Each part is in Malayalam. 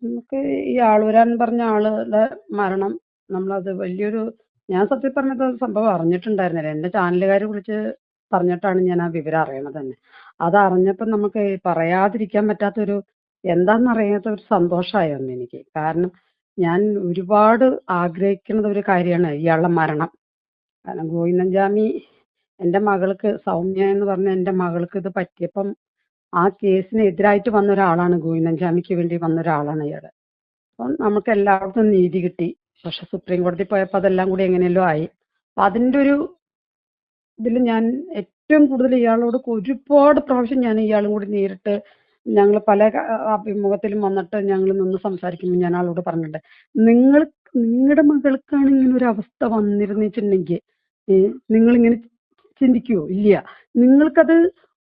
നമുക്ക് ഈ ആളൂരാൻ പറഞ്ഞ ആളുടെ മരണം നമ്മളത് വലിയൊരു ഞാൻ സത്യം പറഞ്ഞത് സംഭവം അറിഞ്ഞിട്ടുണ്ടായിരുന്നില്ല. എന്റെ ചാനലുകാർ വിളിച്ച് പറഞ്ഞിട്ടാണ് ഞാൻ ആ വിവരം അറിയണത് തന്നെ. അത് അറിഞ്ഞപ്പോൾ നമുക്ക് പറയാതിരിക്കാൻ പറ്റാത്തൊരു എന്താണെന്നറിയാത്ത ഒരു സന്തോഷമായി വന്നു എനിക്ക്. കാരണം ഞാൻ ഒരുപാട് ആഗ്രഹിക്കുന്ന ഒരു കാര്യമാണ് ഇയാളുടെ മരണം. കാരണം ഗോവിന്ദൻചാമി എൻ്റെ മകൾക്ക് സൗമ്യ എന്ന് പറഞ്ഞ എൻ്റെ മകൾക്ക് ഇത് പറ്റിയപ്പം ആ കേസിന് എതിരായിട്ട് വന്ന ഒരാളാണ്, ഗോവിന്ദൻചാമിക്ക് വേണ്ടി വന്ന ഒരാളാണ് ഇയാൾ. അപ്പം നമുക്ക് എല്ലായിടത്തും നീതി കിട്ടി. പക്ഷെ സുപ്രീം കോടതി പോയപ്പോൾ അതെല്ലാം കൂടി എങ്ങനെയല്ലോ ആയി. അപ്പം അതിൻ്റെ ഒരു ഇതിൽ ഞാൻ ഏറ്റവും കൂടുതൽ ഇയാളോട് ഒരുപാട് പ്രാവശ്യം ഞാൻ ഇയാളും കൂടി നേരിട്ട് ഞങ്ങൾ പല അഭിമുഖത്തിലും വന്നിട്ട് ഞങ്ങൾ നിന്ന് സംസാരിക്കുമ്പോൾ ഞാൻ ആളോട് പറഞ്ഞിട്ടുണ്ട്, നിങ്ങളുടെ മകൾക്കാണ് ഇങ്ങനെ ഒരു അവസ്ഥ വന്നിരുന്നിട്ടുണ്ടെങ്കിൽ നിങ്ങളിങ്ങനെ ചിന്തിക്കുവോ? ഇല്ല. നിങ്ങൾക്കത്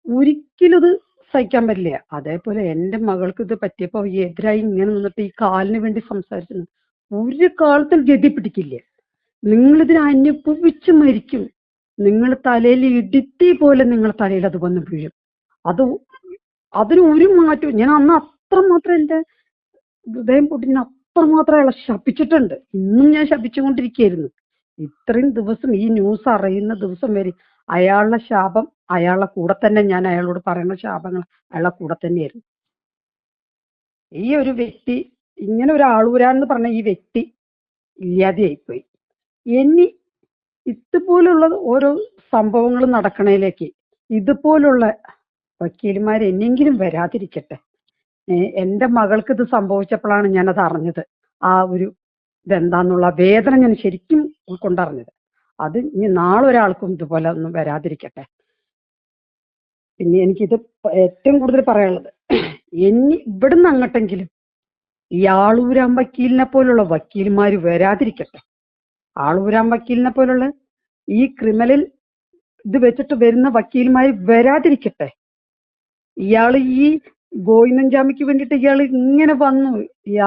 ഒരിക്കലും ഇത് സഹിക്കാൻ പറ്റില്ല. അതേപോലെ എൻ്റെ മകൾക്ക് ഇത് പറ്റിയപ്പോൾ എതിരായി ഇങ്ങനെ നിന്നിട്ട് ഈ കാലിന് വേണ്ടി സംസാരിച്ചു ഒരു കാലത്തിൽ ഗതി പിടിക്കില്ല. നിങ്ങളിതിനെ അനുഭവിച്ച് മരിക്കും. നിങ്ങൾ തലയിൽ ഇടുത്തി പോലെ നിങ്ങളുടെ തലയിൽ അത് വന്ന് വീഴും. അതിന് ഒരു മാറ്റവും ഞാൻ അന്ന് അത്രമാത്രം എൻ്റെ ഹൃദയം പൊട്ടി ഞാൻ അത്രമാത്രം അയാളെ ശപിച്ചിട്ടുണ്ട്. ഇന്നും ഞാൻ ശപിച്ചുകൊണ്ടിരിക്കുകയായിരുന്നു. ഇത്രയും ദിവസം ഈ ന്യൂസ് അറിയുന്ന ദിവസം വരെ അയാളുടെ ശാപം അയാളുടെ കൂടെ തന്നെ, ഞാൻ അയാളോട് പറയുന്ന ശാപങ്ങൾ അയാളുടെ കൂടെ തന്നെയായിരുന്നു. ഈ ഒരു വ്യക്തി, ഇങ്ങനെ ഒരു ആളൂരാന്ന് പറഞ്ഞ ഈ വ്യക്തി ഇല്ലാതെയായിപ്പോയി. ഇനി ഇതുപോലുള്ള ഓരോ സംഭവങ്ങൾ നടക്കണേലേക്ക് ഇതുപോലുള്ള വക്കീലുമാർ എന്നെങ്കിലും വരാതിരിക്കട്ടെ. എൻ്റെ മകൾക്ക് ഇത് സംഭവിച്ചപ്പോഴാണ് ഞാനത് അറിഞ്ഞത്. ആ ഒരു ഇതെന്താന്നുള്ള വേദന ഞാൻ ശരിക്കും ഉൾക്കൊണ്ടറിഞ്ഞത്. അത് ഇനി നാളെ ഒരാൾക്കും ഇതുപോലെ ഒന്നും വരാതിരിക്കട്ടെ. പിന്നെ എനിക്കിത് ഏറ്റവും കൂടുതൽ പറയാനുള്ളത്, ഇനി ഇവിടുന്ന് അങ്ങോട്ടെങ്കിലും ഈ ആളൂരാൻ വക്കീലിനെ പോലുള്ള വക്കീൽമാർ വരാതിരിക്കട്ടെ. ആളൂരാൻ വക്കീലിനെ പോലുള്ള ഈ ക്രിമിനൽ ഇത് വെച്ചിട്ട് വരുന്ന വക്കീൽമാർ വരാതിരിക്കട്ടെ. ഇയാള് ഈ ഗോവിന്ദൻചാമിക്ക് വേണ്ടിയിട്ട് ഇയാൾ ഇങ്ങനെ വന്നു.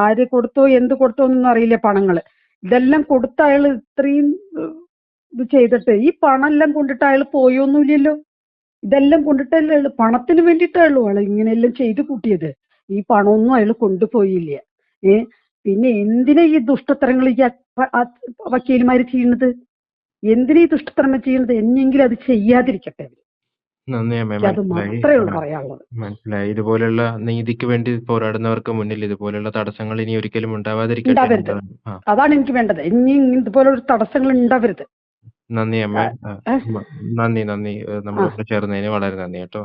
ആര് കൊടുത്തോ എന്ത് കൊടുത്തോ എന്നൊന്നും അറിയില്ല. പണങ്ങള് ഇതെല്ലാം കൊടുത്ത അയാൾ ഇത്രയും ഇത് ചെയ്തിട്ട് ഈ പണം എല്ലാം കൊണ്ടിട്ട് അയാൾ പോയൊന്നുമില്ലല്ലോ. ഇതെല്ലാം കൊണ്ടിട്ടല്ലേ പണത്തിന് വേണ്ടിയിട്ടാണല്ലോ അയാൾ ഇങ്ങനെയെല്ലാം ചെയ്ത് കൂട്ടിയത്. ഈ പണമൊന്നും അയാൾ കൊണ്ടുപോയില്ല. പിന്നെ എന്തിനാ ഈ ദുഷ്ടത്തരങ്ങൾ ഈ വക്കീൽമാര് ചെയ്യുന്നത്? എന്തിനാ ഈ ദുഷ്ടത്തരങ്ങൾ ചെയ്യുന്നത്? എന്നെങ്കിലും അത് ചെയ്യാതിരിക്കട്ടെ. നന്ദി അമ്മേ, അത് മാത്രമേ ഉള്ളൂ പറയാനുള്ളത്. മനസ്സിലായി. ഇതുപോലുള്ള നീതിക്ക് വേണ്ടി പോരാടുന്നവർക്ക് മുന്നിൽ ഇതുപോലുള്ള തടസ്സങ്ങൾ ഇനി ഒരിക്കലും ഉണ്ടാവാതിരിക്കട്ടെ. അതാണ് എനിക്ക് വേണ്ടത്. ഇനി ഇതുപോലുള്ള തടസ്സങ്ങൾ ഉണ്ടാവരുത്. നന്ദി അമ്മ. നന്ദി. നമ്മളോട് ചേർന്നതിന് വളരെ നന്ദി കേട്ടോ.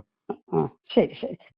ശരി ശരി.